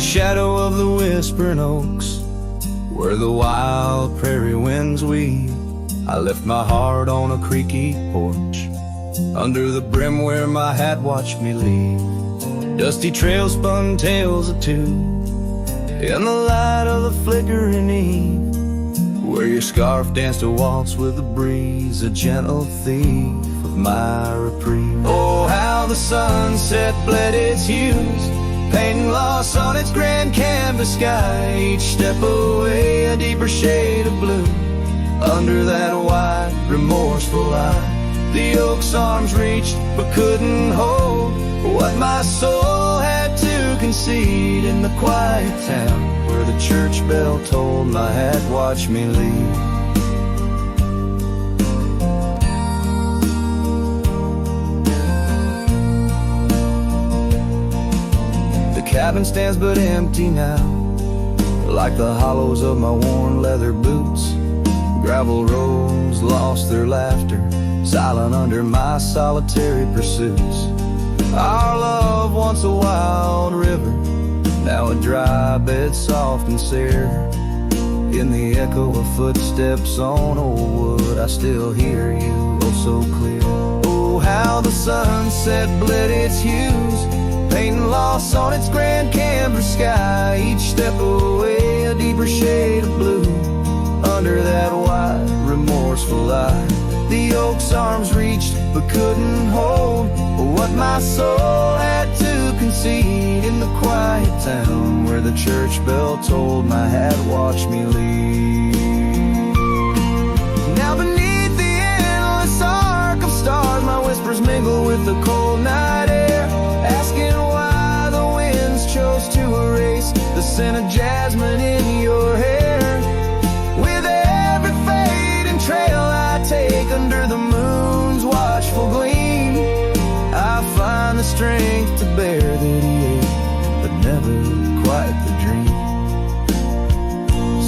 the shadow of the whispering oaks, where the wild prairie winds weave, I left my heart on a creaky porch, under the brim where my hat watched me leave. Dusty trails spun tales of two, in the light of the flickering eve, where your scarf danced a waltz with the breeze, a gentle thief of my reprieve. Oh, how the sunset bled its hues, painting loss on its grand canvas sky. Each step away a deeper shade of blue, under that wide, remorseful eye. The oak's arms reached but couldn't hold what my soul had to concede, in the quiet town where the church bell tolled, my hat watched me leave. The cabin stands but empty now, like the hollows of my worn leather boots. Gravel roads lost their laughter, silent under my solitary pursuits. Our love, once a wild river, now a dry bed soft and sere. In the echo of footsteps on old wood, I still hear you oh so clear. Oh, how the sunset bled its hues, painting loss on its grand canvas sky. Each step away a deeper shade of blue, under that wide, remorseful eye. The oak's arms reached but couldn't hold what my soul had to concede, in the quiet town where the church bell tolled, my hat watched me leave. Now beneath the endless arc of stars, my whispers mingle with the cold night air, asking why the winds chose to erase the scent of jasmine in your hair. With every fading trail I take under the moon's watchful gleam, I find the strength to bear that he ate, but never quite the dream.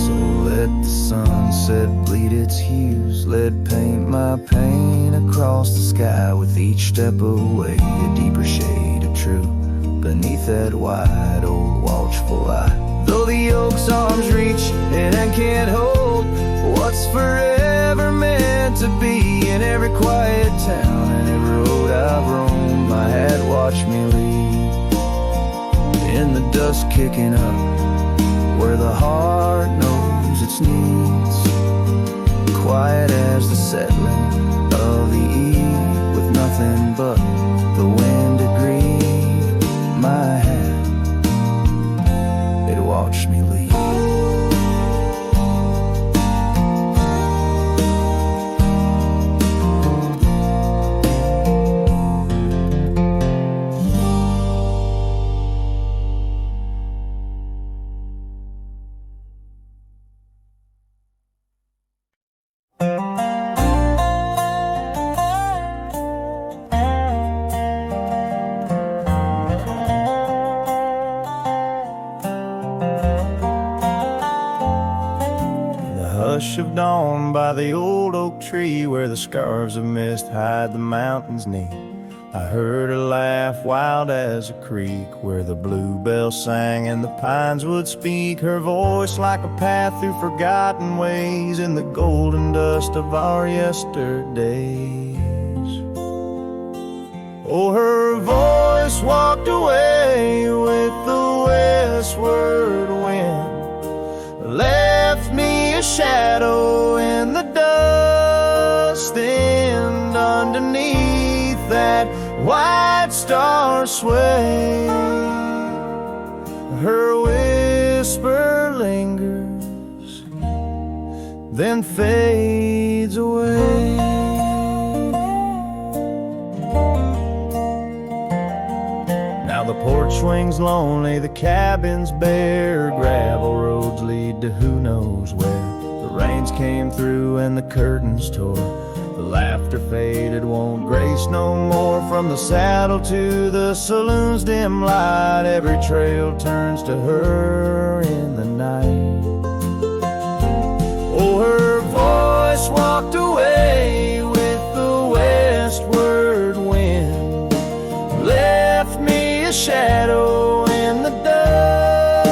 So let the sunset bleed its hues, let paint my pain across the sky. With each step away a deeper shade of true, beneath that wide old watchful eye. Though the oak's arms reach and can't hold what's forever meant to be, in every quiet town and every road I've roamed, my hat watched me leave. In the dust kicking up, where the heart knows its needs, quiet as the settling of the eve, with nothing but the wind to grieve, my hat, it watched me leave. Of dawn by the old oak tree, where the scarves of mist hide the mountains neath, I heard her laugh wild as a creek, where the bluebell sang and the pines would speak, her voice like a path through forgotten ways, in the golden dust of our yesterdays. Oh, her voice walked away with the westward wind, left me a shadow in the dust, and underneath that white star sway, her whisper lingers, then fades away. Now the porch swings lonely, the cabin's bare, gravel roads lead to who knows where. The rains came through and the curtains tore, the laughter faded, won't grace no more. From the saddle to the saloon's dim light, every trail turns to her in the night. Oh, her voice walked away with the westward wind, left me a shadow in the dust,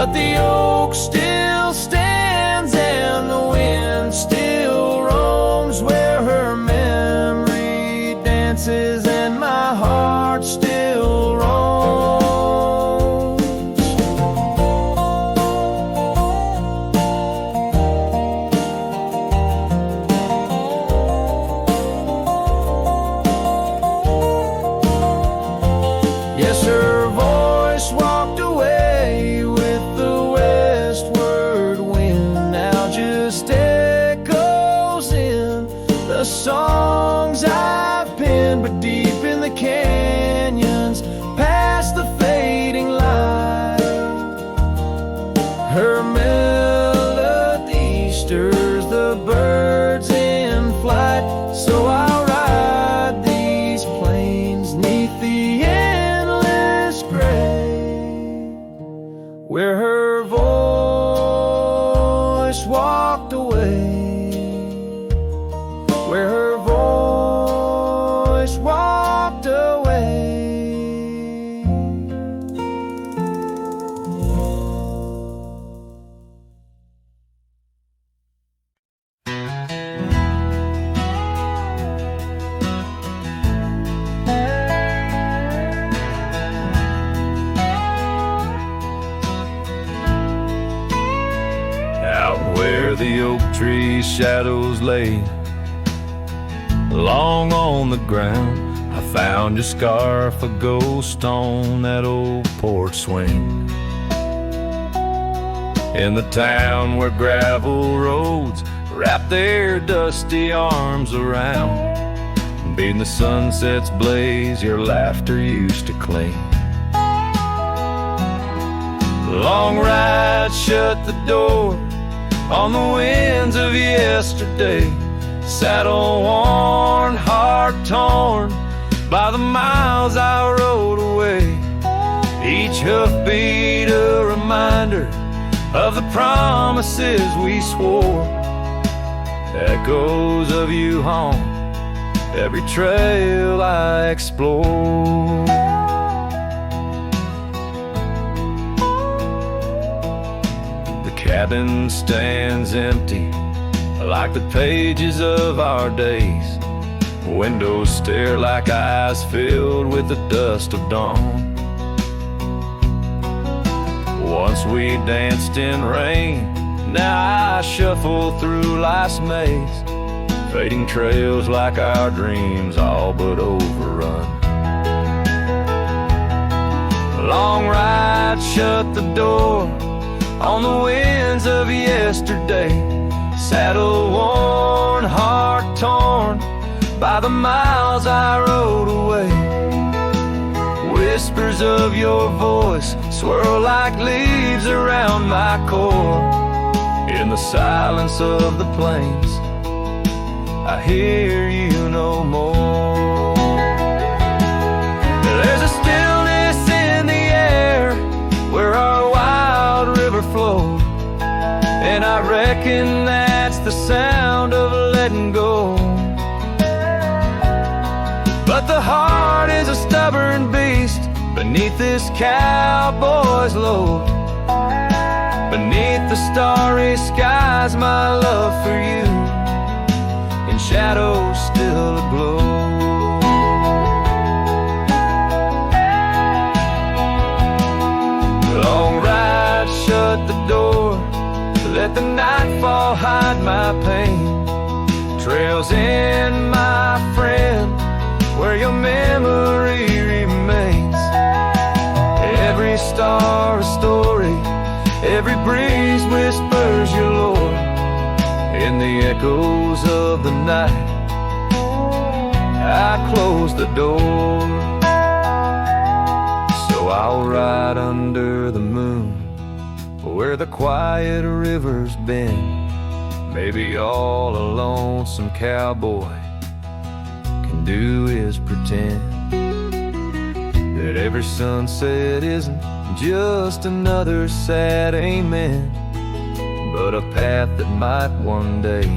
but the oak still stands and the wind still roams where her memory dances and my heart still roams. Yes, her voice walked away with the westward wind, now just echoes in the songs I've penned, but deep in the canyons, past the fading light, her melody stirs the birds in flight. So I'll ride these plains neath the endless gray, where her voice walked away, where her voice walked away. Out where the oak tree shadows lay long on the ground, I found your scarf, a ghost on that old porch swing. In the town where gravel roads wrap their dusty arms around, beating the sunset's blaze, your laughter used to cling. The long ride shut the door on the winds of yesterday, saddle worn, heart torn by the miles I rode away. Each hoofbeat a reminder of the promises we swore, echoes of you haunt every trail I explore. The cabin stands empty like the pages of our days. Windows stare like eyes filled with the dust of dawn. Once we danced in rain, now I shuffle through life's maze, fading trails like our dreams all but overrun. Long ride shut the door on the winds of yesterday, saddle worn, heart torn by the miles I rode away. Whispers of your voice swirl like leaves around my core. In the silence of the plains, I hear you no more. There's a stillness in the air where our wild river flowed, and I reckon that's the sound of letting go. But the heart is a stubborn beast beneath this cowboy's load. Beneath the starry skies, my love for you in shadows still aglow. Long ride shut the door, let the nightfall hide my pain. Trails in, my friend, where your memory remains. Every star a story, every breeze whispers your lore. In the echoes of the night, I close the door. So I'll ride under the moon, where the quiet river's been. Maybe all a lonesome cowboy can do is pretend that every sunset isn't just another sad amen, but a path that might one day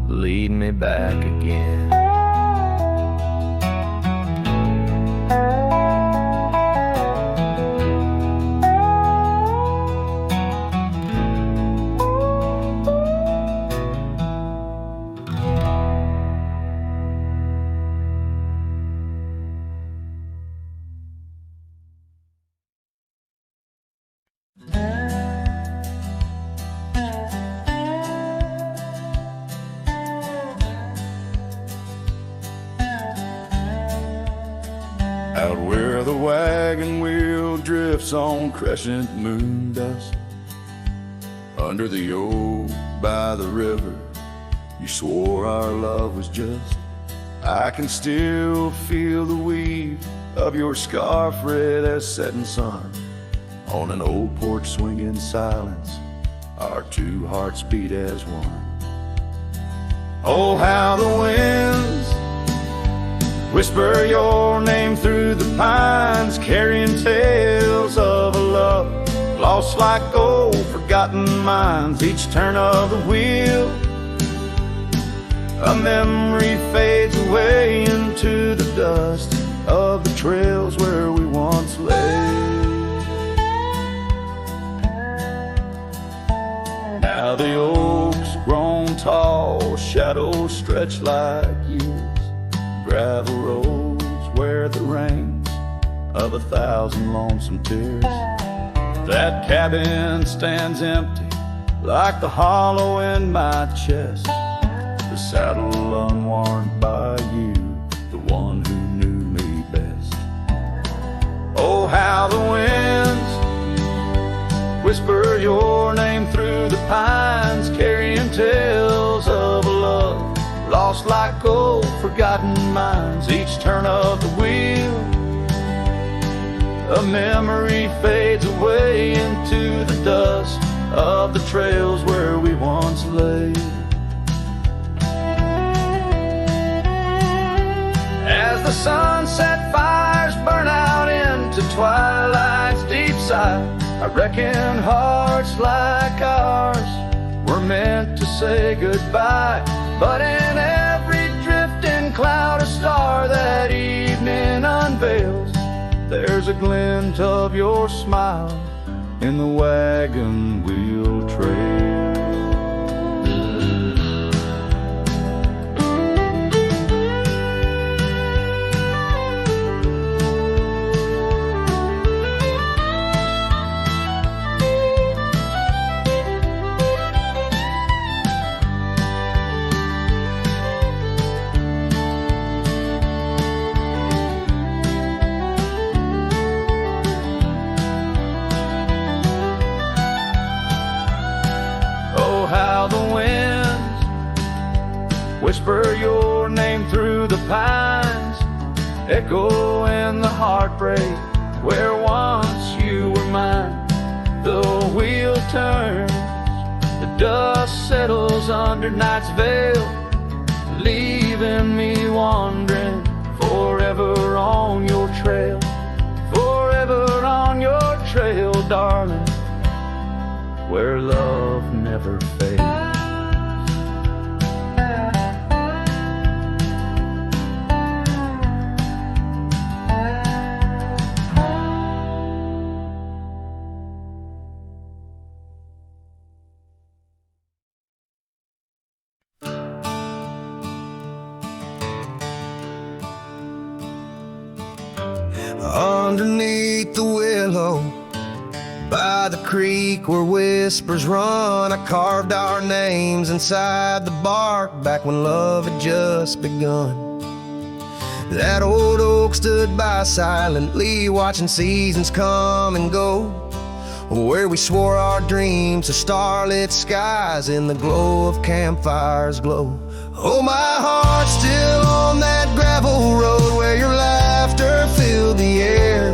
lead me back again. wagon wheel drifts on crescent moon dust. Under the oak by the river, you swore our love was just. I can still feel the weave of your scarf red as setting sun. On an old porch swing in silence, our two hearts beat as one. Oh, how the winds whisper your name through the pines, carrying tales of a love lost like old forgotten mines. Each turn of the wheel, a memory fades away into the dust of the trails where we once lay. Now the oaks grown tall, shadows stretch like years, gravel roads where the rains of 1,000 lonesome tears. That cabin stands empty like the hollow in my chest, the saddle unworn by you, the one who knew me best. Oh, how the winds whisper your name through the pines, carrying tales of a love lost like old forgotten mines. Each turn of the wheel, a memory fades away into the dust of the trails where we once lay. As the sunset fires burn out into twilight's deep side, I reckon hearts like ours were meant to say goodbye. But in every drifting cloud, a star that evening unveils, there's a glint of your smile in the wagon wheel trail. Whisper your name through the pines, echo in the heartbreak where once you were mine. The wheel turns, the dust settles under night's veil, leaving me wandering forever on your trail, forever on your trail, darling, where love never fades. Underneath the willow by the creek where whispers run, I carved our names inside the bark back when love had just begun. That old oak stood by silently, watching seasons come and go, where we swore our dreams to starlit skies in the glow of campfires glow. Oh, my heart's still on that gravel road where your laughter filled the air.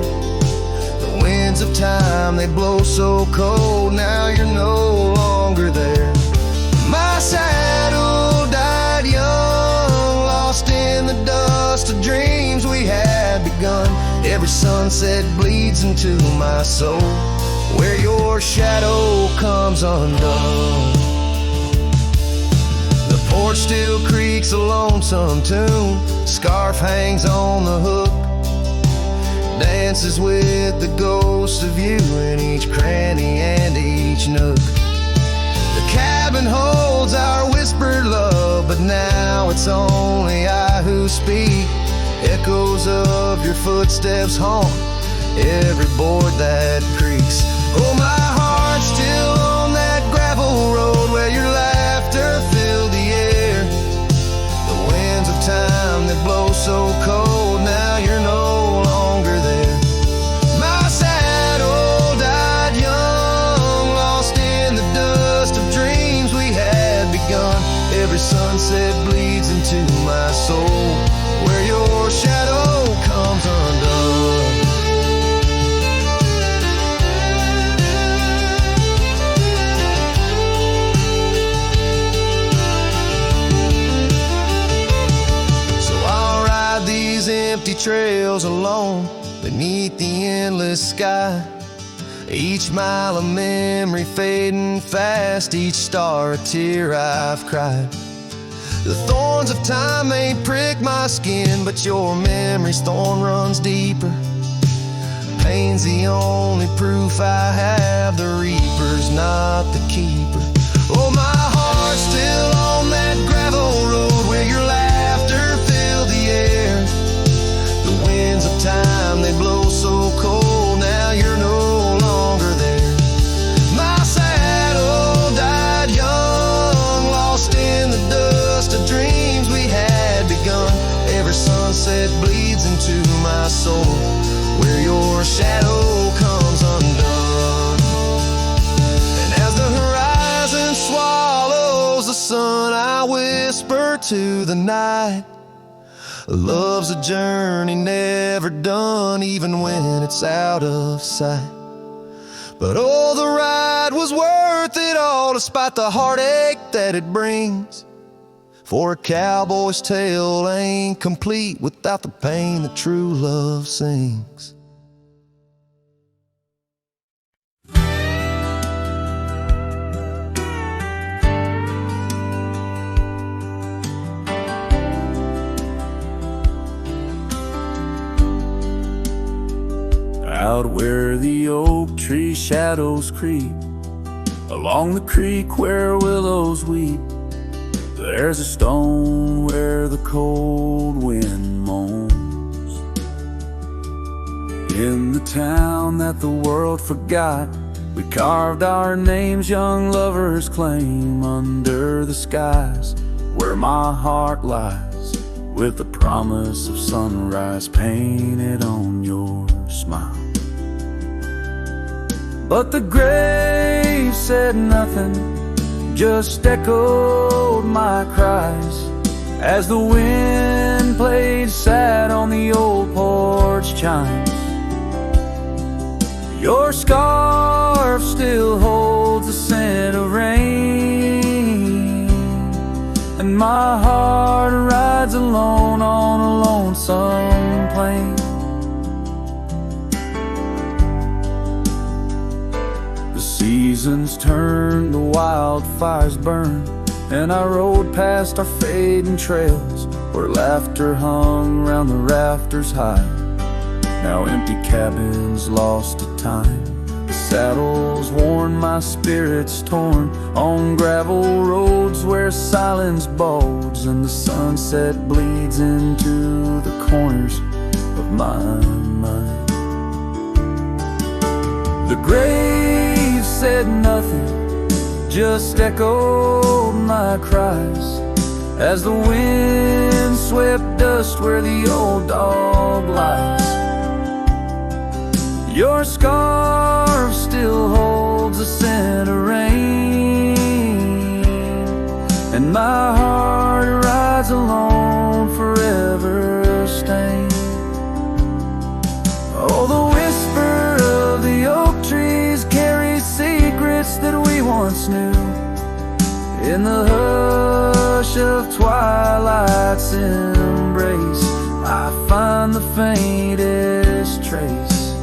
The winds of time, they blow so cold, now you're no longer there. My saddle died young, lost in the dust of dreams we had begun. Every sunset bleeds into my soul, where your shadow comes undone. The porch still creaks a lonesome tune, scarf hangs on the hook, dances with the ghost of you in each cranny and each nook. The cabin holds our whispered love, but now it's only I who speak. Echoes of your footsteps haunt every board that creaks. Oh, my heart's still on that gravel road where your laughter filled the air. The winds of time that blow so cold, now you're no longer there. soul, where your shadow comes undone. So I'll ride these empty trails alone beneath the endless sky. Each mile a memory fading fast, each star a tear I've cried. The thorns of time may prick my skin, but your memory's thorn runs deeper. Pain's the only proof I have, the reaper's not the keeper. Oh, my heart's still on that gravel road where your laughter filled the air. The winds of time, they blow so cold, now you're no longer there. My saddle died young, lost in the dust of dreams we had begun. Every sunset bleeds into my soul, where your shadow comes undone. And as the horizon swallows the sun, I whisper to the night, love's a journey never done, even when it's out of sight. But oh, the ride was worth it all, despite the heartache that it brings. For a cowboy's tale ain't complete without the pain that true love sings. Out where the oak tree shadows creep, along the creek where willows weep, there's a stone where the cold wind moans. In the town that the world forgot, we carved our names young lovers claim under the skies, where my heart lies, with the promise of sunrise painted on your smile. But the grave said nothing, just echoed my cries, as the wind played sad on the old porch chimes. Your scarf still holds the scent of rain, and my heart rides alone on a lonesome plain. Seasons turn, the wildfires burn, and I rode past our fading trails, where laughter hung round the rafters high. Now empty cabins lost to time, the saddles worn, my spirits torn, on gravel roads where silence bulges and the sunset bleeds into the corners of my mind. The grave said nothing, just echoed my cries, as the wind swept dust where the old dog lies. Your scarf still holds the scent of rain, and my heart rides alone, forever stained. Oh, the whisper of the oak trees carries secrets that we once knew. In the hush of twilight's embrace, I find the faintest trace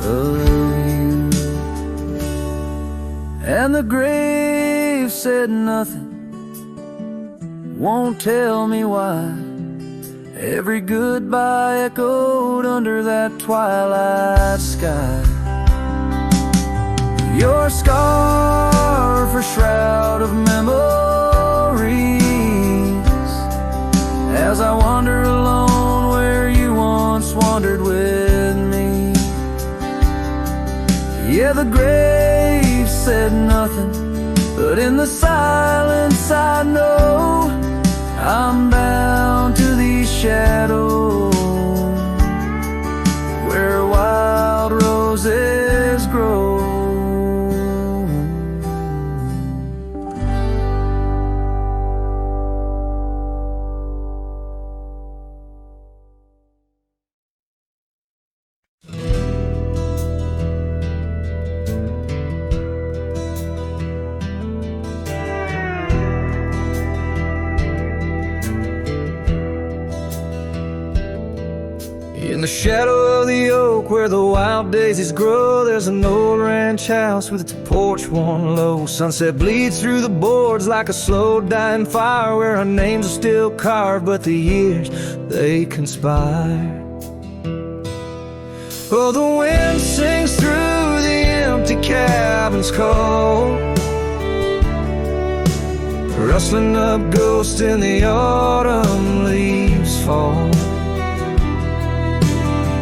of you. And the grave said nothing, won't tell me why. Every goodbye echoed under that twilight sky. Your scarf, a shroud of memories, as I wander alone where you once wandered with me. Yeah, the grave said nothing, but in the silence I know I'm bound to these shadows, where wild roses grow. shadow of the oak where the wild daisies grow, there's an old ranch house with its porch worn low. Sunset bleeds through the boards like a slow dying fire, where our names are still carved but the years, they conspire. Oh, the wind sings through the empty cabin's call, rustling up ghosts in the autumn leaves fall.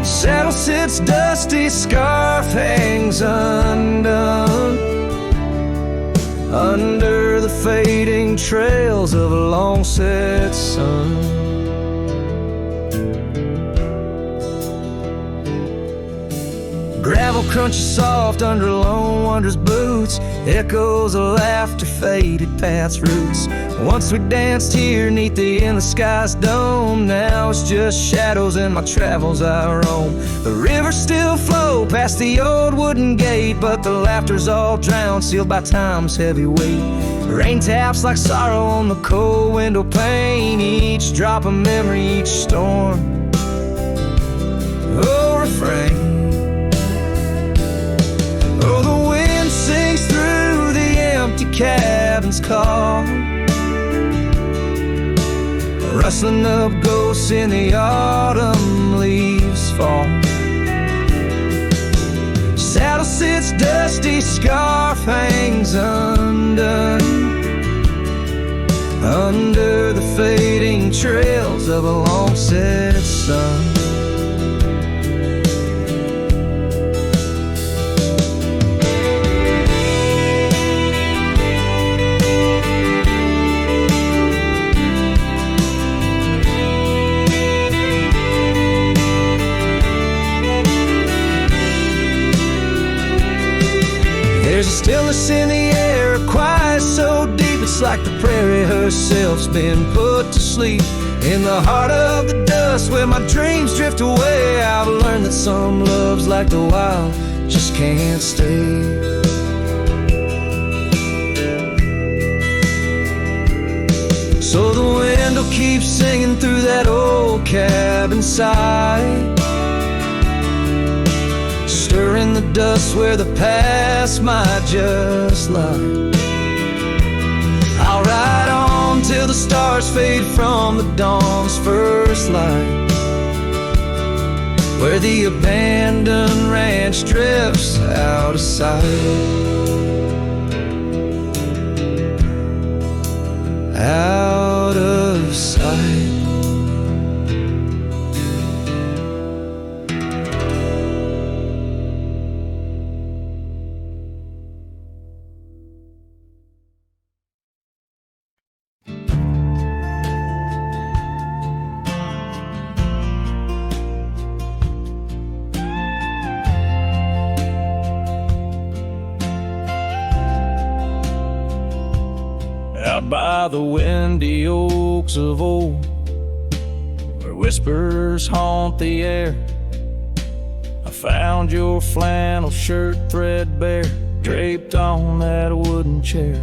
Saddle sits dusty, scarf hangs undone, under the fading trails of a long set sun. Gravel crunches soft under lone wanderer's boots, echoes of laughter faded past roots. Once we danced here neath the endless sky's dome, now it's just shadows in my travels I roam. The rivers still flow past the old wooden gate, but the laughter's all drowned, sealed by time's heavy weight. Rain taps like sorrow on the cold window pane, each drop a memory, each storm. Oh, refrain. Oh, the wind sings through the empty cabin's call, rustling up ghosts in the autumn leaves fall. Saddle sits dusty, scarf hangs undone, under the fading trails of a long set sun. There's a stillness in the air, a quiet so deep it's like the prairie herself's been put to sleep. In the heart of the dust where my dreams drift away, I've learned that some loves like the wild just can't stay. So the wind will keep singing through that old cabin side, stirring the dust where the past might just lie. I'll ride on till the stars fade from the dawn's first light, where the abandoned ranch drifts out of sight. Out of sight. Out by the windy oaks of old, where whispers haunt the air, I found your flannel shirt threadbare, draped on that wooden chair.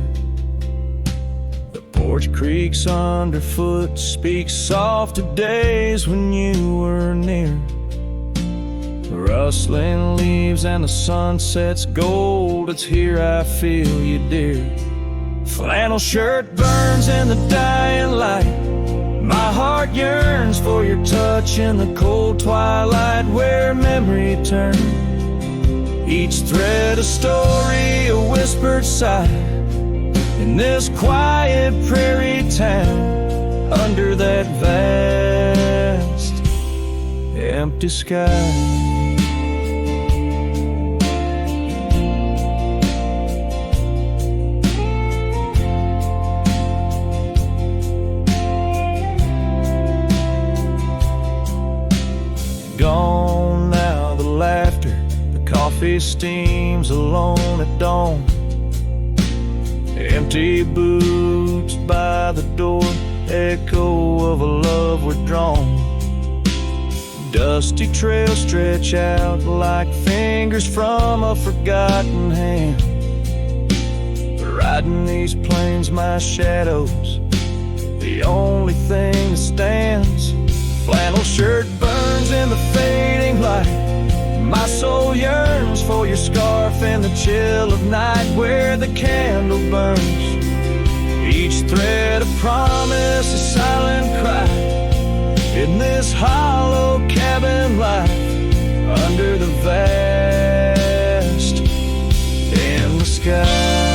The porch creaks underfoot, speaks soft of days when you were near. The rustling leaves and the sunset's gold, it's here I feel you, dear. Flannel shirt burns in the dying light, my heart yearns for your touch in the cold twilight, where memory turns, each thread a story, a whispered sigh, in this quiet prairie town, under that vast empty sky. Gone now the laughter, the coffee steams alone at dawn. Empty boots by the door, echo of a love withdrawn. Dusty trails stretch out like fingers from a forgotten hand. Riding these plains, my shadow's the only thing that stands. Flannel shirt burns burns in the fading light. My soul yearns for your scarf in the chill of night, where the candle burns. Each thread of promise, a silent cry in this hollow cabin life, under the vast in the sky.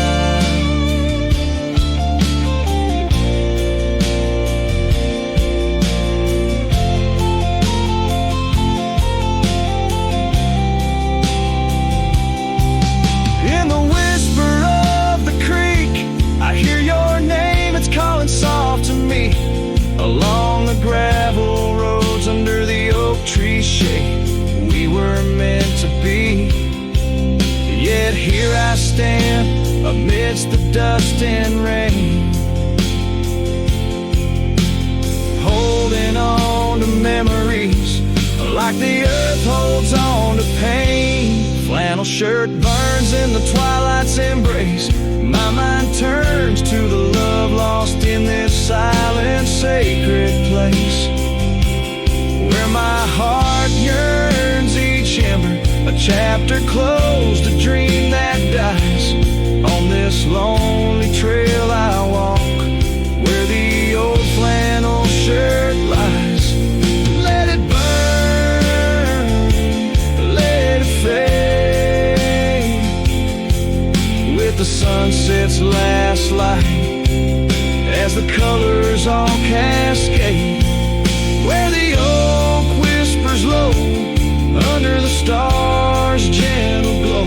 Soft to me along the gravel roads, under the oak tree shade. We were meant to be. Yet here I stand amidst the dust and rain, holding on to memories like the earth holds on to pain. Flannel shirt burns in the twilight's embrace. My mind turns to the love lost in this silent, sacred place, where my heart yearns each ember, a chapter closed, a dream that dies. On this lonely trail I walk, where the old flannel shirt lies. Let it burn, let it fade, with the sunset's last light, as the colors all cascade, where the oak whispers low under the stars' gentle glow.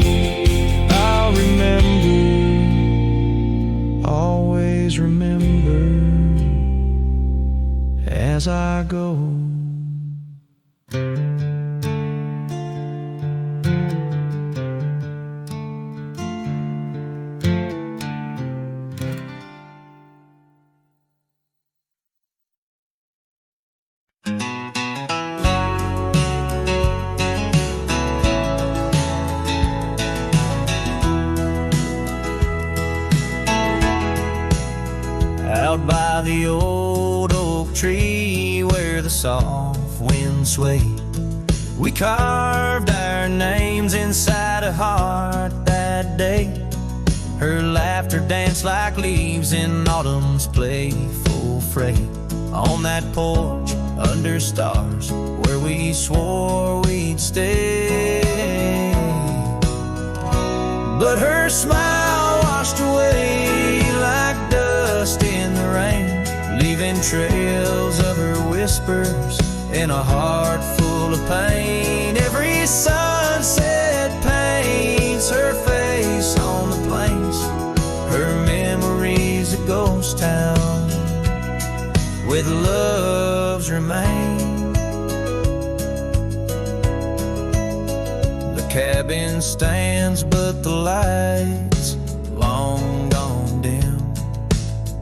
I'll remember, always remember, as I go. Out by the old oak tree where the soft wind swayed, we carved our names inside a heart that day. Her laughter danced like leaves in autumn's playful fray, on that porch under stars where we swore we'd stay. But her smile washed away like dust in the rain, leaving trails of her whispers in a heart full of pain. Every sunset paints her face on the plains, her memories a ghost town with love's remain. The cabin stands but the lights long gone dim.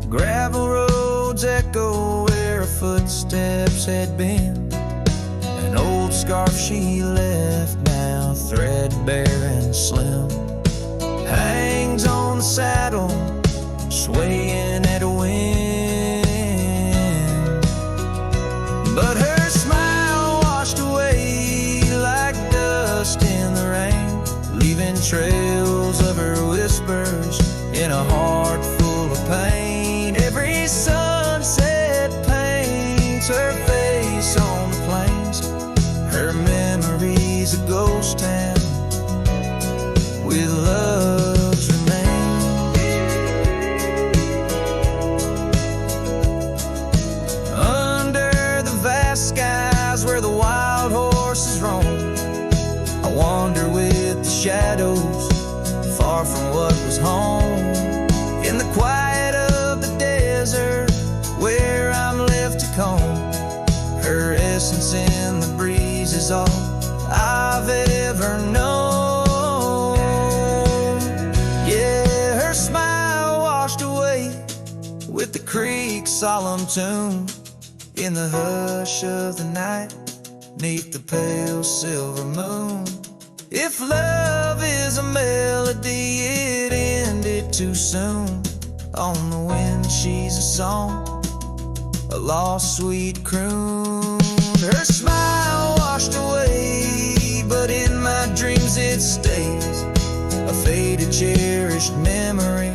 Gravel roads echo where her footsteps had been. An old scarf she left, now threadbare and slim, hangs on the saddle, swaying at a wind. But her smile washed away like dust in the rain, leaving trails of her whispers in a heart full of pain. Every sunset paints her face on the plains, her memories a ghost town with love's remains. Under the vast skies where the wild horses roam, I wander with the shadows, far from what was home. In the quiet of the desert where I'm left to comb, her essence in the breeze is all I've ever known. Yeah, her smile washed away with the creek's solemn tune, in the hush of the night, 'neath the pale silver moon. If love is a melody, it ended too soon. On the wind she's a song, a lost sweet croon. Her smile washed cherished memory.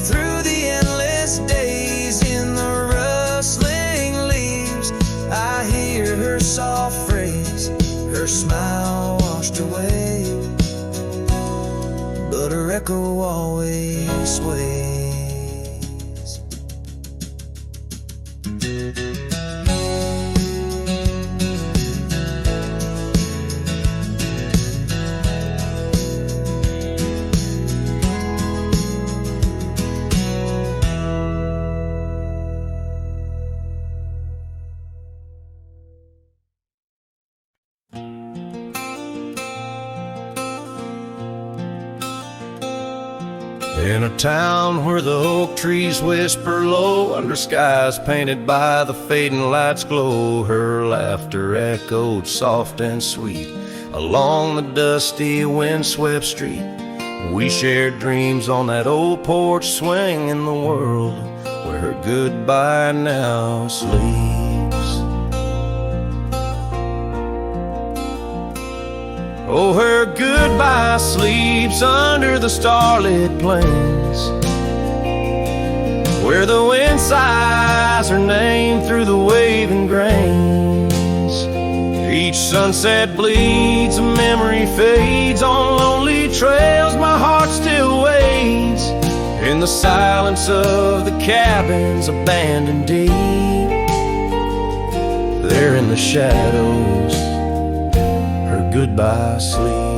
Through the endless days in the rustling leaves, I hear her soft phrase, her smile washed away, but her echo always sways. In a town where the oak trees whisper low, under skies painted by the fading lights glow, her laughter echoed soft and sweet along the dusty windswept street. We shared dreams on that old porch swing in the world where her goodbye now sleeps. Oh, her goodbye sleeps under the starlit plains, where the wind sighs her name through the waving grains. Each sunset bleeds, a memory fades on lonely trails. My heart still waits in the silence of the cabins abandoned deep. There in the shadows, her goodbye sleeps.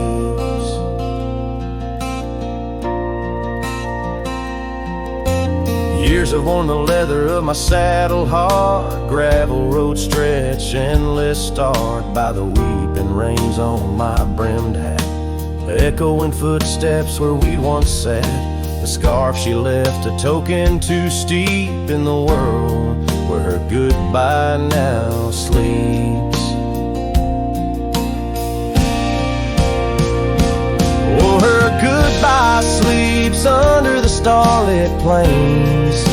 Years have worn the leather of my saddle hard, gravel road stretch endless, starred by the weeping rains on my brimmed hat, echoing footsteps where we once sat. The scarf she left, a token too steep in the world where her goodbye now sleeps. Oh, her goodbye sleeps under the starlit plains,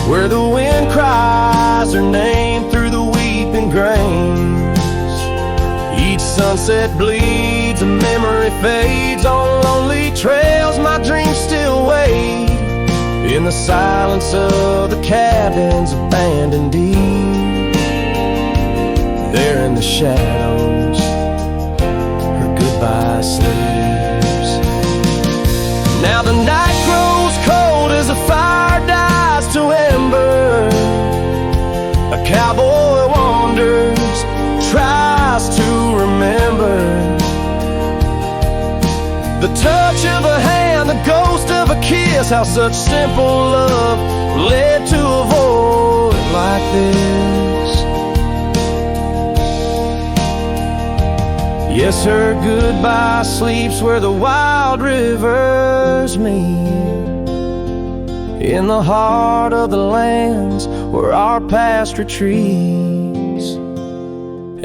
where the wind cries her name through the weeping grains. Each sunset bleeds, a memory fades on lonely trails. My dreams still wait in the silence of the cabins abandoned deep. There in the shadows, her goodbye sleeps. Now the night grows cold as the fire dies to ember. A cowboy wanders, tries to remember the touch of a hand, the ghost of a kiss, how such simple love led to a void like this. Yes, her goodbye sleeps where the wild rivers meet, in the heart of the lands where our past retreats.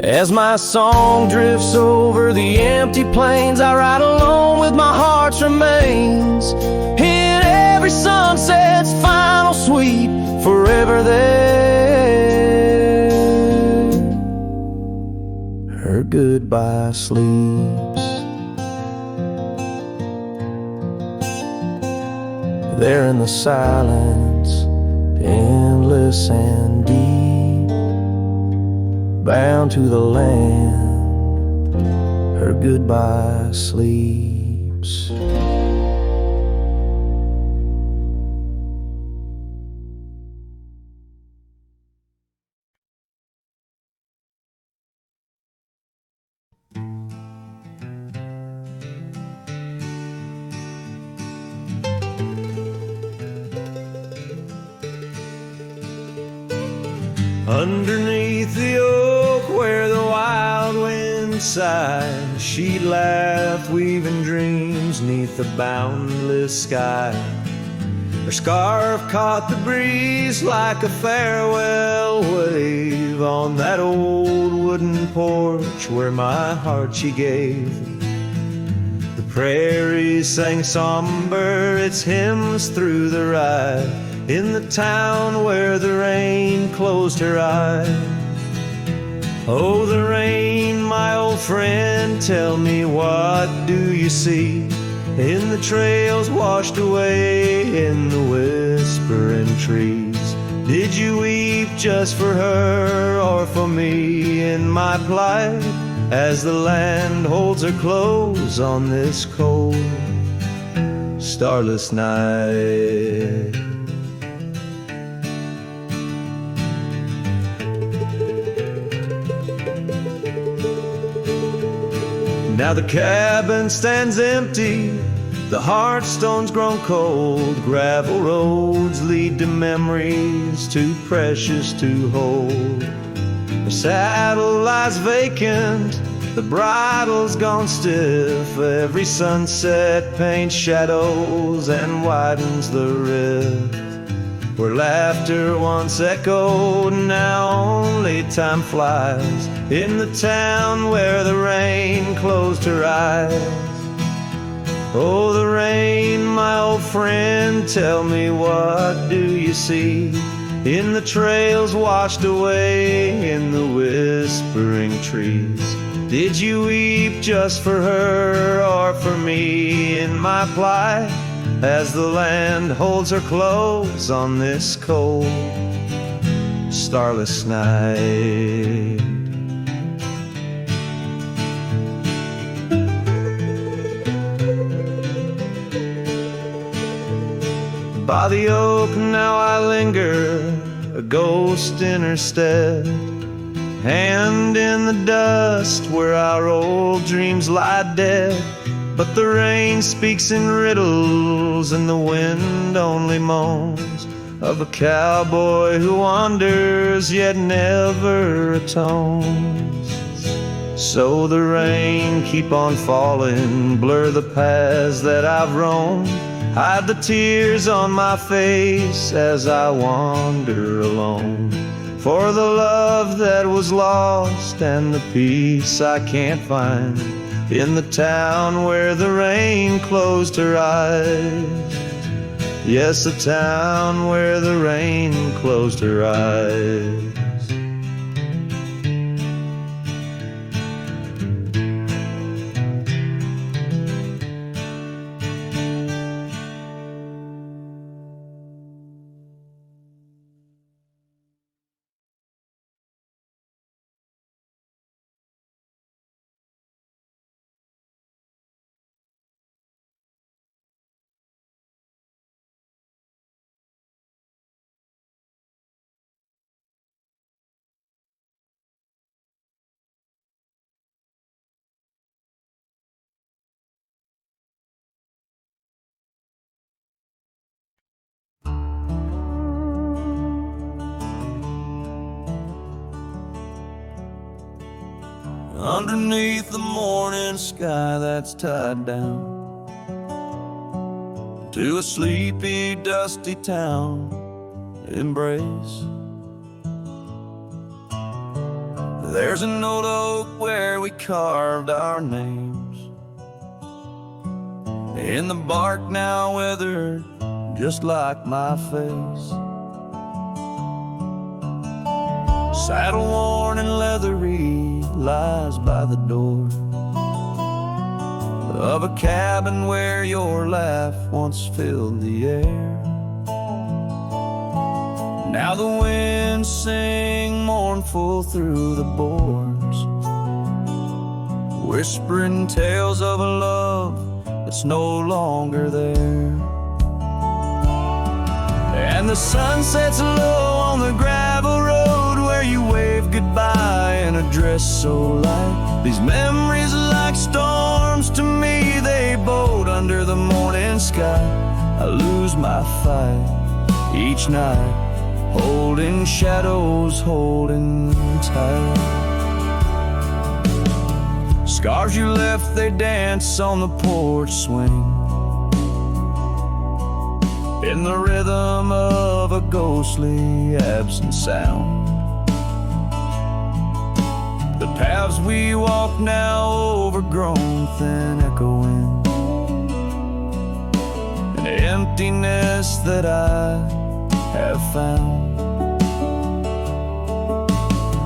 As my song drifts over the empty plains, I ride alone with my heart's remains. In every sunset's final sweep, forever there, her goodbye sleeps. There in the silence, endless and deep, bound to the land, her goodbye sleeps. Underneath the oak where the wild wind sighed, she'd laugh, weaving dreams neath the boundless sky. Her scarf caught the breeze like a farewell wave on that old wooden porch where my heart she gave. The prairies sang somber its hymns through the ride, in the town where the rain closed her eyes. Oh, the rain, my old friend, tell me, what do you see in the trails washed away in the whispering trees. Did you weep just for her or for me in my plight, as the land holds her close on this cold, starless night? Now the cabin stands empty, the hearthstone's grown cold, gravel roads lead to memories too precious to hold. The saddle lies vacant, the bridle's gone stiff, every sunset paints shadows and widens the rift. Where laughter once echoed, now only time flies, in the town where the rain closed her eyes. Oh, the rain, my old friend, tell me, what do you see in the trails washed away in the whispering trees? Did you weep just for her or for me in my plight, as the land holds her close on this cold, starless night? By the oak now I linger, a ghost in her stead, hand in the dust where our old dreams lie dead. But the rain speaks in riddles and the wind only moans of a cowboy who wanders yet never atones. So the rain keep on falling, blur the paths that I've roamed, hide the tears on my face as I wander alone. For the love that was lost and the peace I can't find in the town where the rain closed her eyes. Yes, the town where the rain closed her eyes. Underneath the morning sky that's tied down to a sleepy, dusty town, Immerse. There's an old oak where we carved our names, in the bark now withered just like my face. Saddle worn and leathery lies by the door of a cabin where your laugh once filled the air. Now the winds sing mournful through the boards, whispering tales of a love that's no longer there. And the sun sets low on the gravel road where you wave goodbye in a dress so light. These memories are like storms to me, they boat under the morning sky. I lose my fight each night, holding shadows, holding tight. Scars you left, they dance on the porch swing, in the rhythm of a ghostly absent sound. The paths we walk now overgrown, thin echoing, an emptiness that I have found.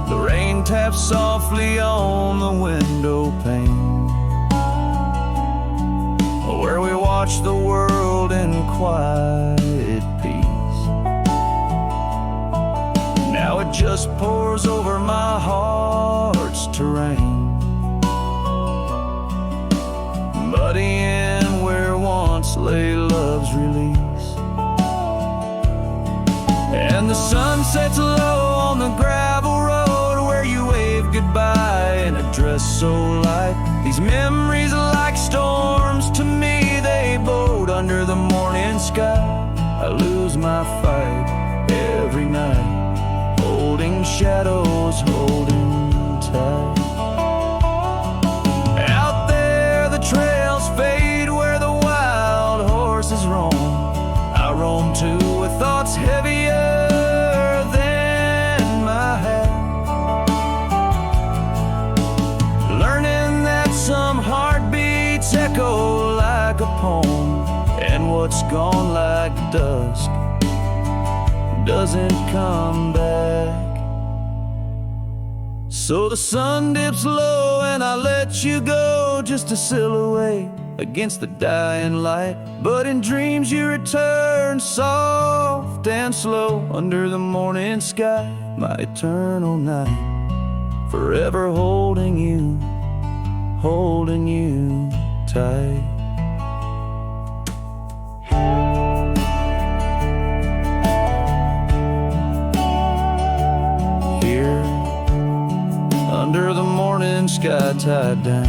The rain taps softly on the window pane where we walk watch the world in quiet peace. Now it just pours over my heart's terrain, muddying where once lay love's release. And the sun sets low on the gravel road where you wave goodbye in a dress so light. These memories are like storms to me, they bode under the morning sky. I lose my fight every night, holding shadows, holding tight. Out there the trails fade where the wild horses roam. I roam too with thoughts heavier than my head, learning that some heartbeats echo like a poem, and what's gone like dusk doesn't come back. So the sun dips low and I let you go, just a silhouette against the dying light. But in dreams you return, soft and slow, under the morning sky, my eternal night, forever holding you tight. Here, under the morning sky, tied down,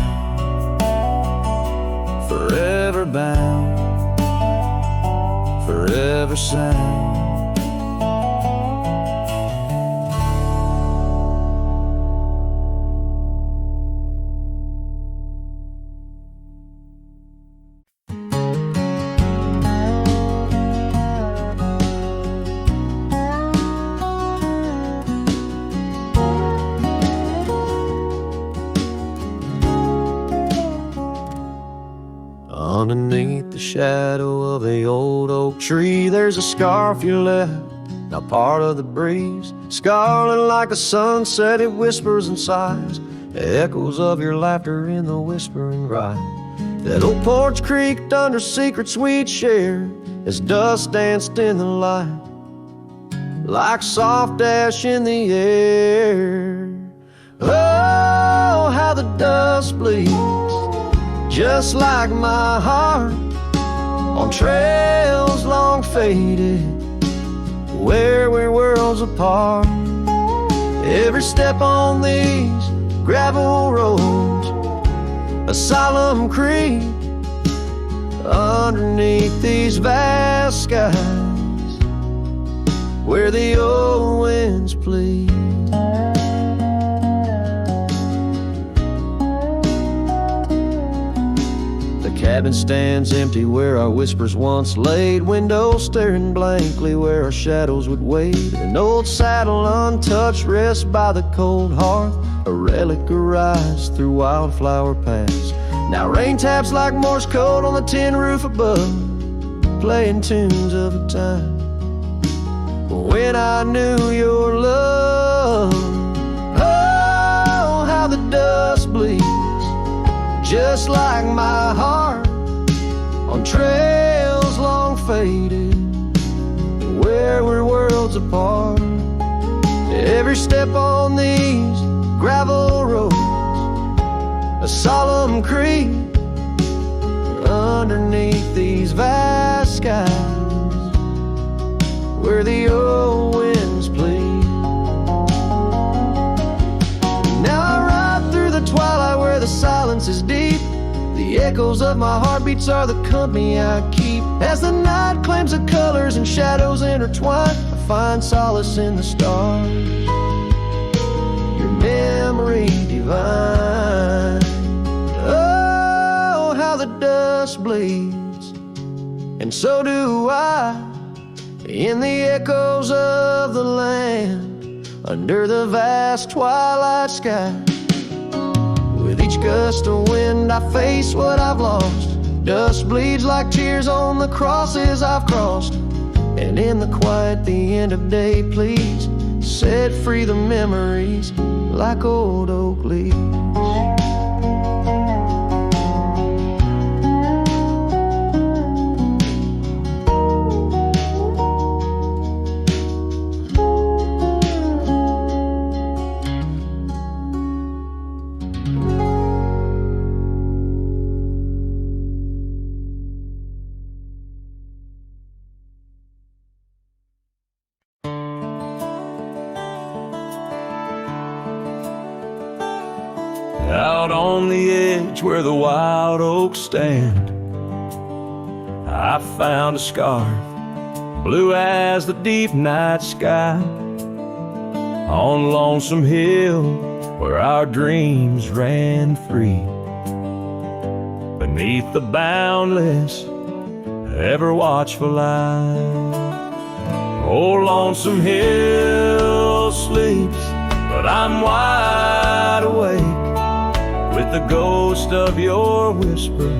forever bound, forever sound. Underneath the shadow of the old oak tree, there's a scarf you left, now part of the breeze. Scarlet like a sunset, it whispers and sighs, echoes of your laughter in the whispering ride. That old porch creaked under secret sweet share as dust danced in the light, like soft ash in the air. Oh, how the dust bleeds, just like my heart, on trails long faded, where we're worlds apart. Every step on these gravel roads, a solemn creep, underneath these vast skies, where the old winds plead. Cabin stands empty where our whispers once laid, windows staring blankly where our shadows would wade. An old saddle untouched rests by the cold hearth, a relic arise through wildflower paths. Now rain taps like Morse code on the tin roof above, playing tunes of a time when I knew your love. Oh, how the dust bleeds, just like my heart, on trails long faded, where we're worlds apart. Every step on these gravel roads, a solemn creep, underneath these vast skies, where the old winds plead. Now I ride through the twilight where the silence is deep. The echoes of my heartbeats are the company I keep. As the night claims the colors and shadows intertwine, I find solace in the stars, your memory divine. Oh, how the dust bleeds, and so do I, in the echoes of the land, under the vast twilight sky. With each gust of wind I face what I've lost. Dust bleeds like tears on the crosses I've crossed. And in the quiet, the end of day, please set free the memories like old oak leaves. Out on the edge where the wild oaks stand, I found a scarf, blue as the deep night sky, on Lonesome Hill where our dreams ran free, beneath the boundless, ever watchful eye. Oh, Lonesome Hill sleeps, but I'm wide awake, with the ghost of your whisper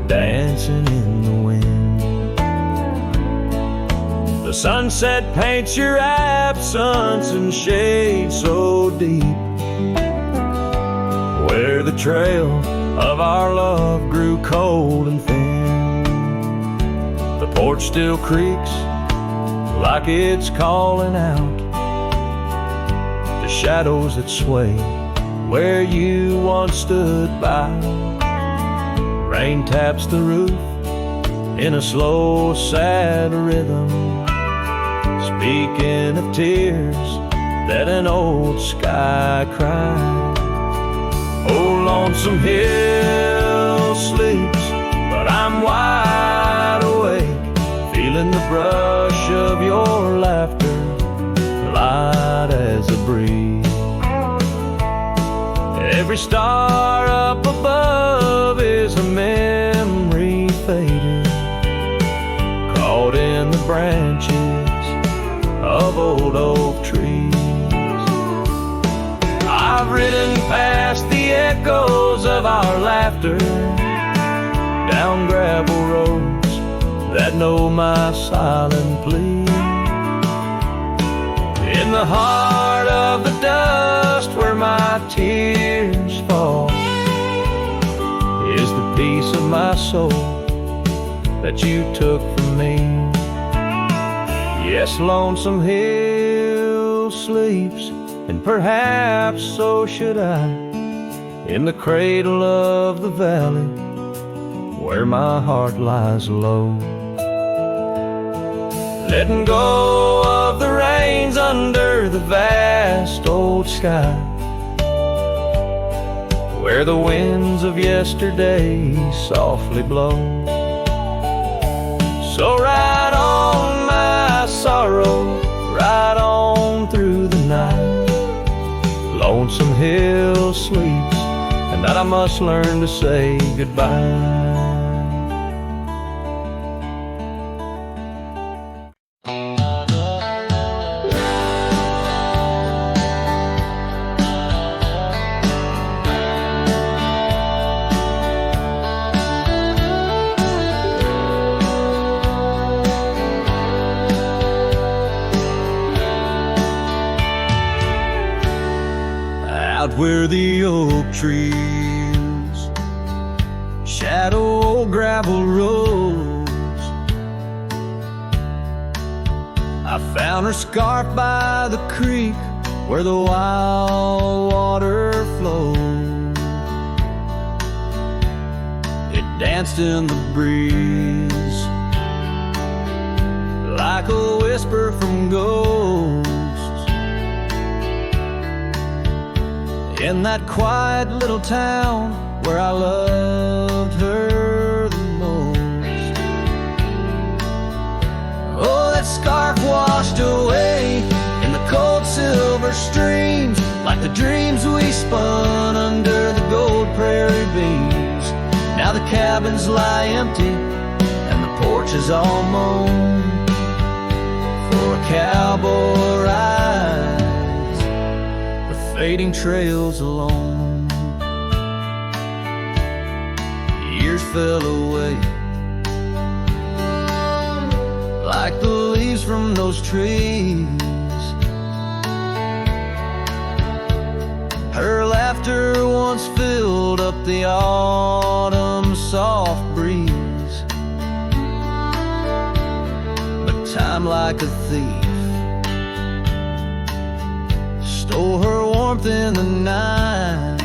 dancing in the wind. The sunset paints your absence in shade so deep, where the trail of our love grew cold and thin. The porch still creaks like it's calling out to shadows that sway where you once stood by. Rain taps the roof in a slow, sad rhythm, speaking of tears that an old sky cried. Oh, Lonesome Hill sleeps, but I'm wide awake, feeling the brush of your laughter, light as a breeze. Every star up above is a memory faded, caught in the branches of old oak trees. I've ridden past the echoes of our laughter, down gravel roads that know my silent plea. In the heart of the dust where my tears fall is the piece of my soul that you took from me. Yes, Lonesome Hill sleeps, and perhaps so should I, in the cradle of the valley where my heart lies low, letting go of the reins under the vast old sky, where the winds of yesterday softly blow. So ride on, my sorrow, ride on through the night. Lonesome Hill sleeps, and that I must learn to say goodbye. Where the oak trees shadow gravel roads, I found her scarf by the creek where the wild water flowed. It danced in the breeze like a whisper from ghosts, in that quiet little town where I loved her the most. Oh, that scarf washed away in the cold silver streams, like the dreams we spun under the gold prairie beams. Now the cabins lie empty and the porch is all mown for a cowboy ride, fading trails alone. Years fell away like the leaves from those trees. Her laughter once filled up the autumn soft breeze, but time like a thief stole her warmth in the night,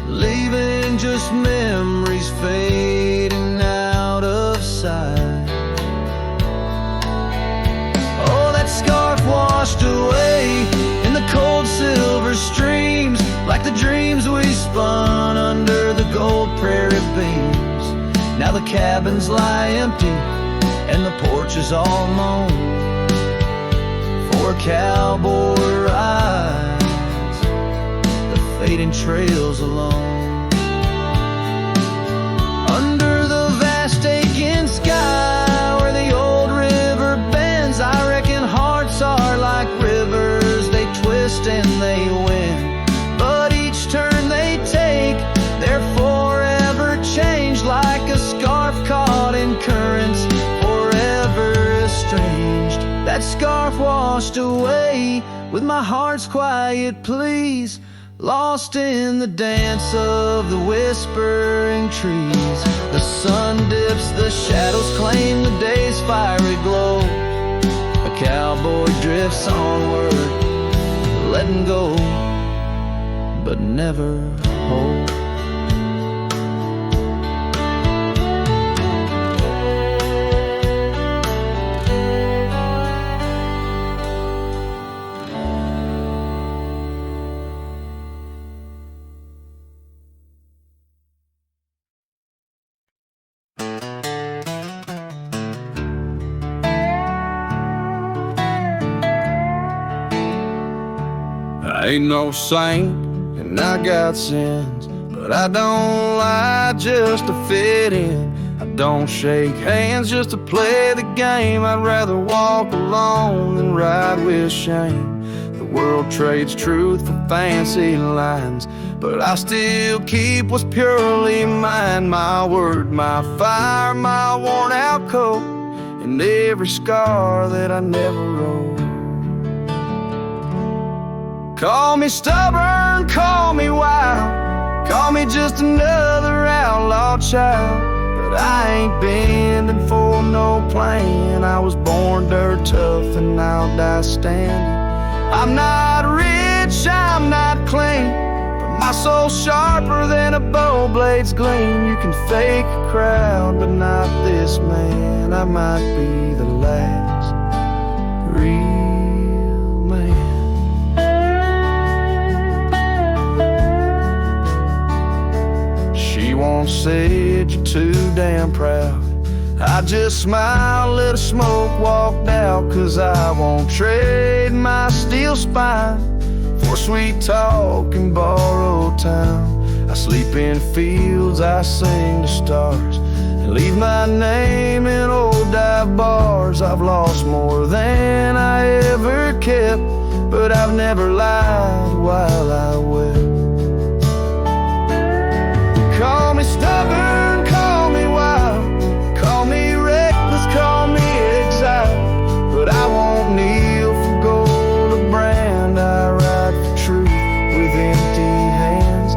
leaving just memories fading out of sight. Oh, that scarf washed away in the cold the cabins lie empty and the porch is all mown for a cowboy rides the fading trails alone. Under the vast aching sky where the old river bends, I reckon hearts are like rivers, they twist and they win, but each turn they take, they're forever changed, like a scarf caught in currents, forever estranged. That scarf washed away with my heart's quiet pleas, lost in the dance of the whispering trees. The sun dips, the shadows claim the day's fiery glow. A cowboy drifts onward, letting go, but never hold. I ain't no saint and I got sins, but I don't lie just to fit in. I don't shake hands just to play the game. I'd rather walk alone than ride with shame. The world trades truth for fancy lines, but I still keep what's purely mine. My word, my fire, my worn out coat, and every scar that I never wrote. Call me stubborn, call me wild, call me just another outlaw child, but I ain't bending for no plan. I was born dirt tough and I'll die standing. I'm not rich, I'm not clean, but my soul's sharper than a bow blade's gleam. You can fake a crowd, but not this man. I might be the last real man. She once said you're too damn proud. I just smiled, let the smoke walked out, 'cause I won't trade my steel spine for sweet talk and borrowed time. I sleep in fields, I sing to stars, and leave my name in old dive bars. I've lost more than I ever kept, but I've never lied while I wept. Call me stubborn, call me wild, call me reckless, call me exiled, but I won't kneel for gold or brand. I ride for truth with empty hands.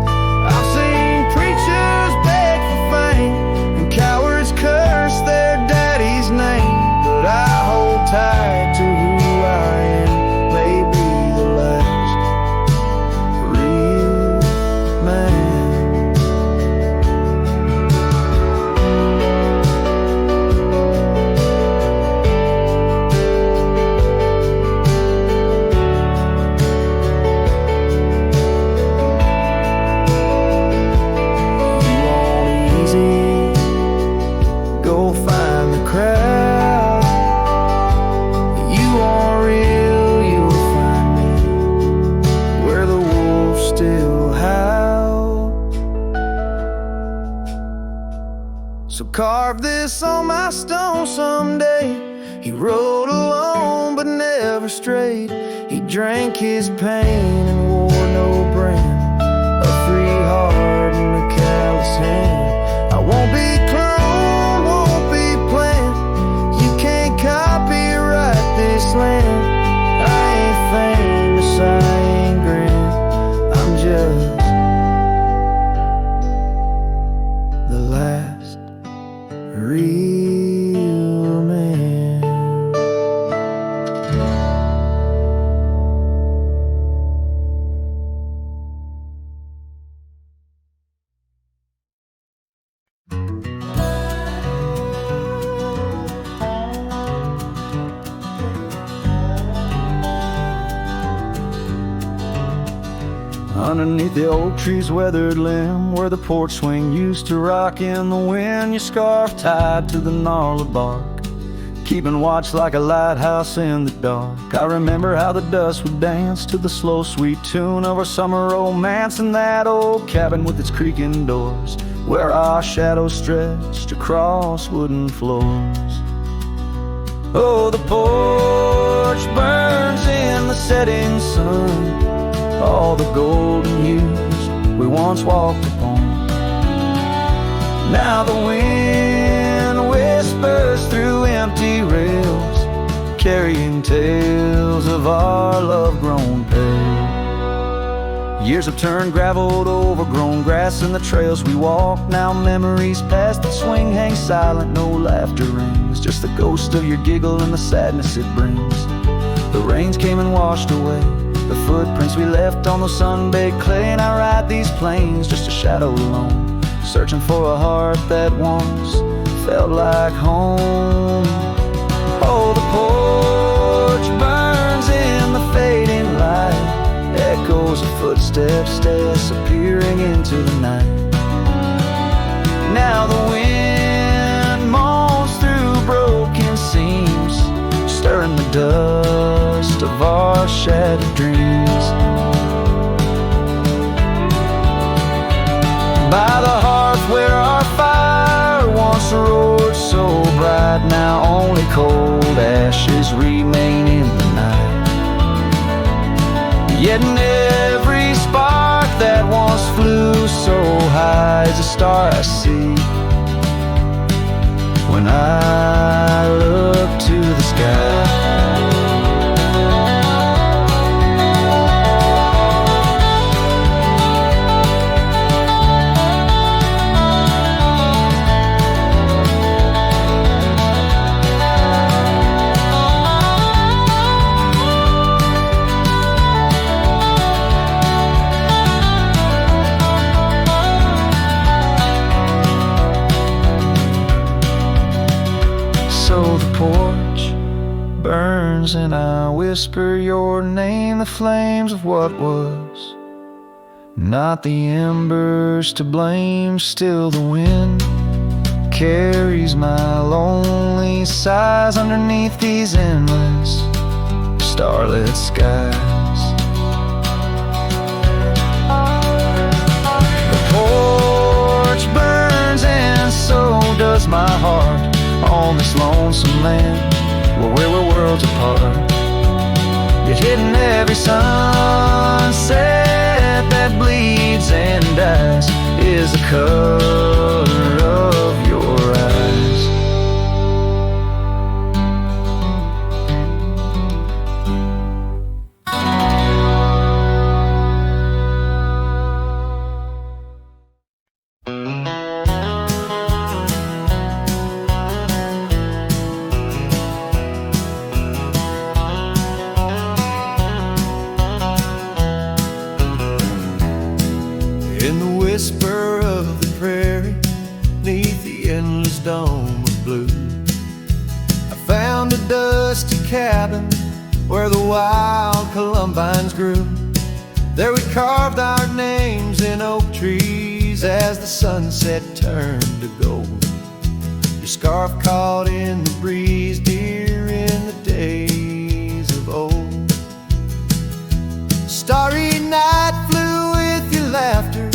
I've seen preachers beg for fame and cowards curse their daddy's name, but I hold tight to who I am, maybe the last real man. So carve this on my stone someday. He rode alone but never strayed. He drank his pain and wore no brand, a free heart and a callous hand. I won't be cloned, won't be planned. You can't copyright this land. I ain't famous, I ain't grand, I'm just the last real man. Underneath the oak tree's weathered limb, where the porch swing used to rock in the wind, your scarf tied to the gnarled bark, keeping watch like a lighthouse in the dark. I remember how the dust would dance to the slow, sweet tune of our summer romance in that old cabin with its creaking doors, where our shadows stretched across wooden floors. Oh, the porch burns in the setting sun, all the golden years we once walked upon. Now the wind whispers through empty rails, carrying tales of our love-grown pale. Years have turned gravel to overgrown grass in the trails we walk. Now memories past that swing hang silent, no laughter rings, just the ghost of your giggle and the sadness it brings. The rains came and washed away the footprints we left on the sun-baked clay, and I ride these plains just a shadow alone, searching for a heart that once felt like home. Oh, the porch burns in the fading light, echoes of footsteps disappearing into the night. Now the wind moans through broken seams, stirring the dust of our shattered dreams. By the hearth where our fire once roared so bright, now only cold ashes remain in the night. Yet in every spark that once flew so high is a star I see when I look to the sky. So the porch burns and I whisper your name, the flames of what was, not the embers to blame. Still the wind carries my lonely sighs underneath these endless starlit skies. The porch burns and so does my heart on this lonesome land where we were worlds apart. Yet hidden every sunset that bleeds and dies is the color of your eyes. In the whisper of the prairie, neath the endless dome of blue, I found a dusty cabin where the wild columbines grew. There we carved our names in oak trees as the sunset turned to gold. Your scarf caught in the breeze, dear, in the days of old. Starry night flew with your laughter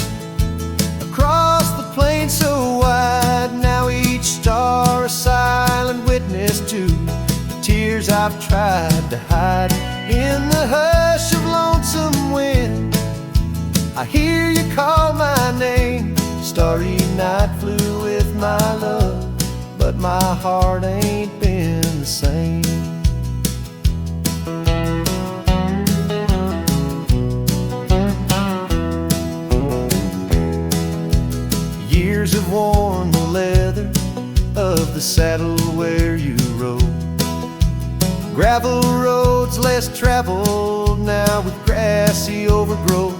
across the plain so wide. Now each star a silent witness to the tears I've tried to hide. In the hush of lonesome wind, I hear you call my name. Starry night flew with my love, but my heart ain't been the same. Years have worn the leather of the saddle where you rode. Gravel roads less traveled now with grassy overgrowth.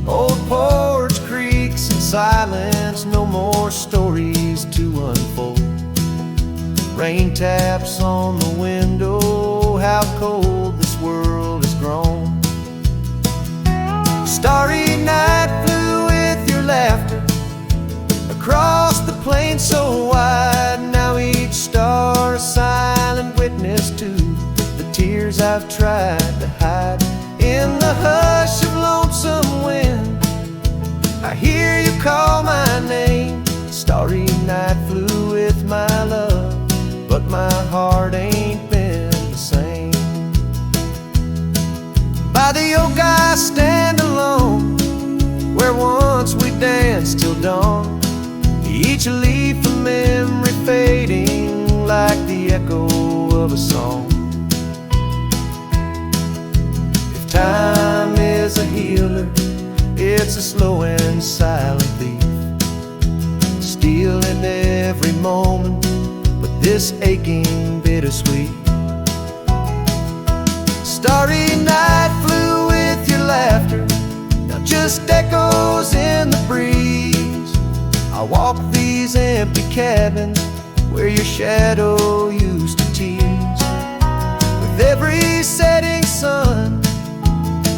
Old porch creaks in silence, no more stories to unfold. Rain taps on the window, how cold this world has grown. Starry night flew with your laughter across the plain so wide. Now each star a silent witness to the tears I've tried to hide. In the hush of lonesome wind, I hear you call my name. Starry night flew with my love, but my heart ain't been the same. By the oak I stand alone, where once we danced till dawn. Each leaf a memory fading like the echo of a song. If time is a healer, it's a slow and silent thief, stealing every moment, but this aching bittersweet. Starry night flew with your laughter, now just echoes in the breeze. I walk these empty cabins where your shadow used to tease. With every setting sun,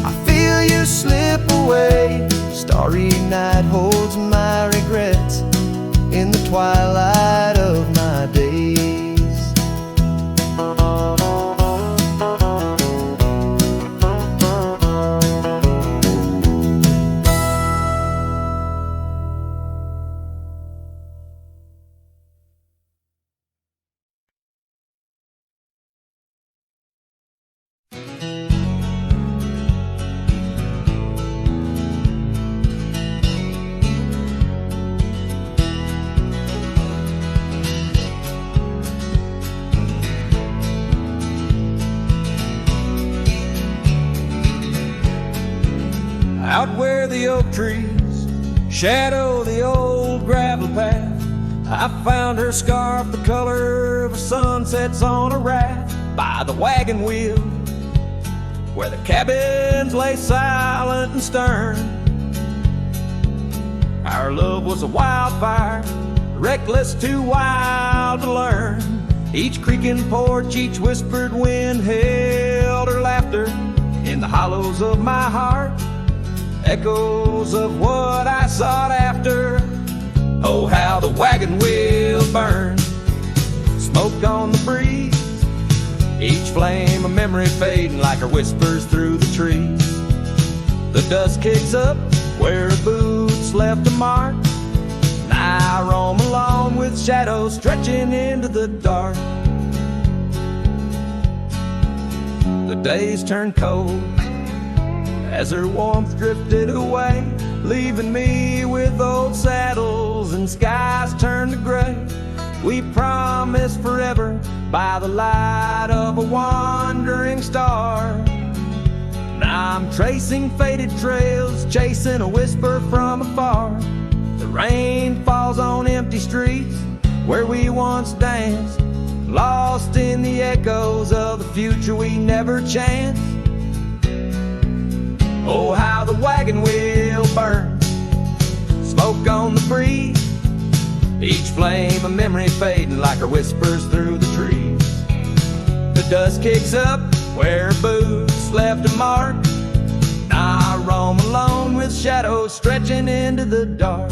I feel you slip away. Starry night holds my regrets in the twilight of my days. Out where the oak trees shadow the old gravel path, I found her scarf the color of a sunsets on a raft. By the wagon wheel, where the cabins lay silent and stern, our love was a wildfire, reckless, too wild to learn. Each creaking porch, each whispered wind held her laughter. In the hollows of my heart, echoes of what I sought after. Oh, how the wagon wheel burned, smoke on the breeze, each flame a memory fading like her whispers through the trees. The dust kicks up where her boots left a mark, and I roam along with shadows stretching into the dark. The days turned cold as her warmth drifted away, leaving me with old saddles and skies turned to gray. We promised forever by the light of a wandering star. Now I'm tracing faded trails, chasing a whisper from afar. The rain falls on empty streets where we once danced, lost in the echoes of the future we never chanced. Oh, how the wagon wheel burns, smoke on the breeze, each flame a memory fading like her whispers through the trees. The dust kicks up where her boots left a mark, now I roam alone with shadows stretching into the dark.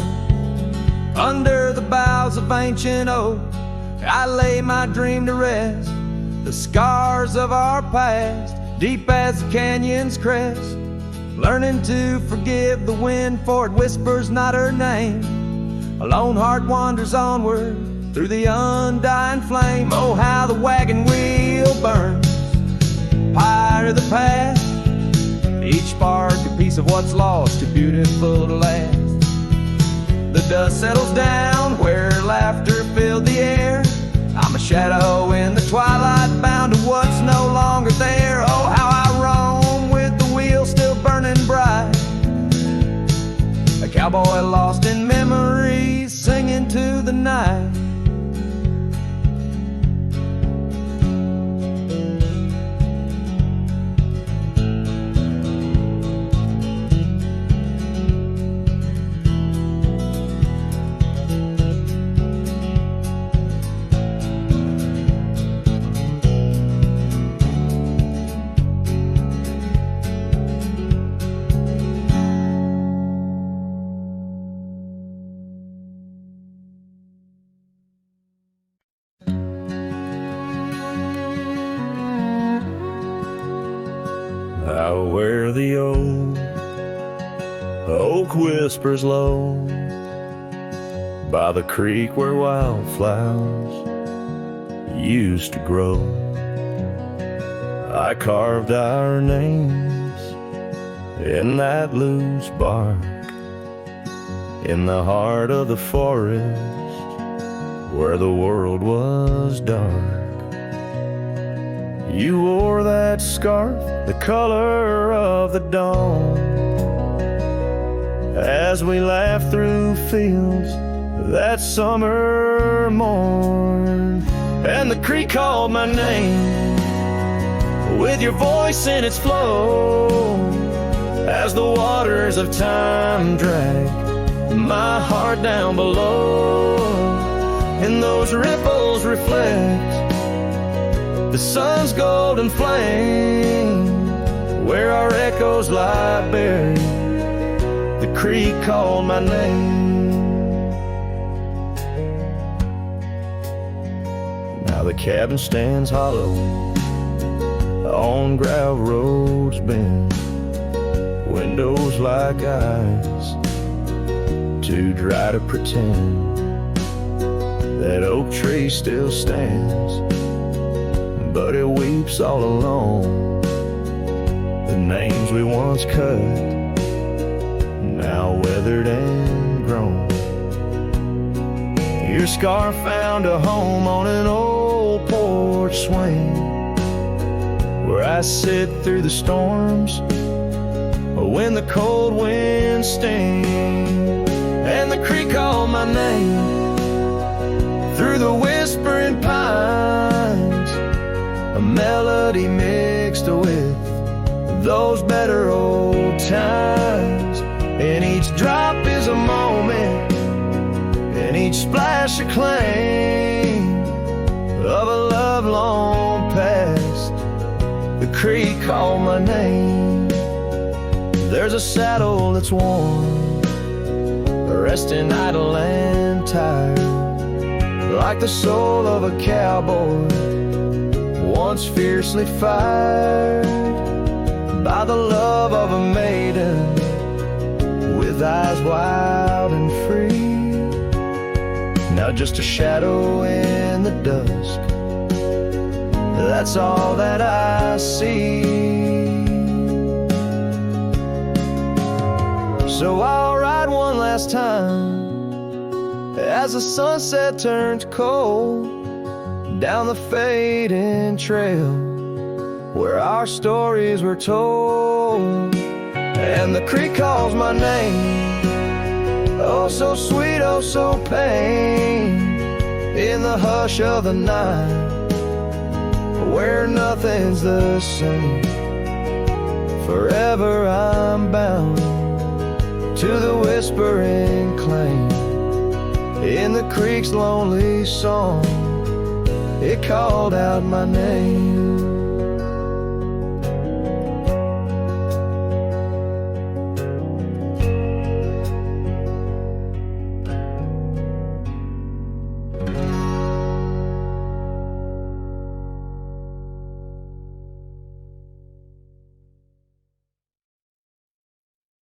Under the boughs of ancient oak, I lay my dream to rest, the scars of our past, deep as the canyon's crest. Learning to forgive the wind, for it whispers not her name. A lone heart wanders onward through the undying flame. Oh, how the wagon wheel burns, pyre of the past, each spark a piece of what's lost, too beautiful to last. The dust settles down where laughter filled the air. I'm a shadow in the twilight, bound to what's no longer there. Oh, how I roam with the wheel still burning bright, a cowboy lost in memories, singing to the night. Out where the old oak whispers low, by the creek where wildflowers used to grow, I carved our names in that loose bark, in the heart of the forest where the world was dark. You wore that scarf, the color of the dawn, as we laughed through fields that summer morn. And the creek called my name with your voice in its flow, as the waters of time dragged my heart down below. And those ripples reflect the sun's golden flame, where our echoes lie buried. The creek called my name. Now the cabin stands hollow on gravel roads bend, windows like eyes too dry to pretend. That oak tree still stands, but it weeps all alone. The names we once cut, now weathered and grown. Your scarf found a home on an old porch swing, where I sit through the storms when the cold winds sting. And the creek called my name through the whispering pines, a melody mixed with those better old times. And each drop is a moment, and each splash a claim of a love long past. The creek called my name. There's a saddle that's worn, resting idle and tired, like the soul of a cowboy once fiercely fired by the love of a maiden with eyes wild and free. Now just a shadow in the dusk, that's all that I see. So I'll ride one last time as the sunset turns cold, down the fading trail where our stories were told. And the creek calls my name, oh so sweet, oh so pain, in the hush of the night, where nothing's the same. Forever I'm bound to the whispering claim in the creek's lonely song. It called out my name.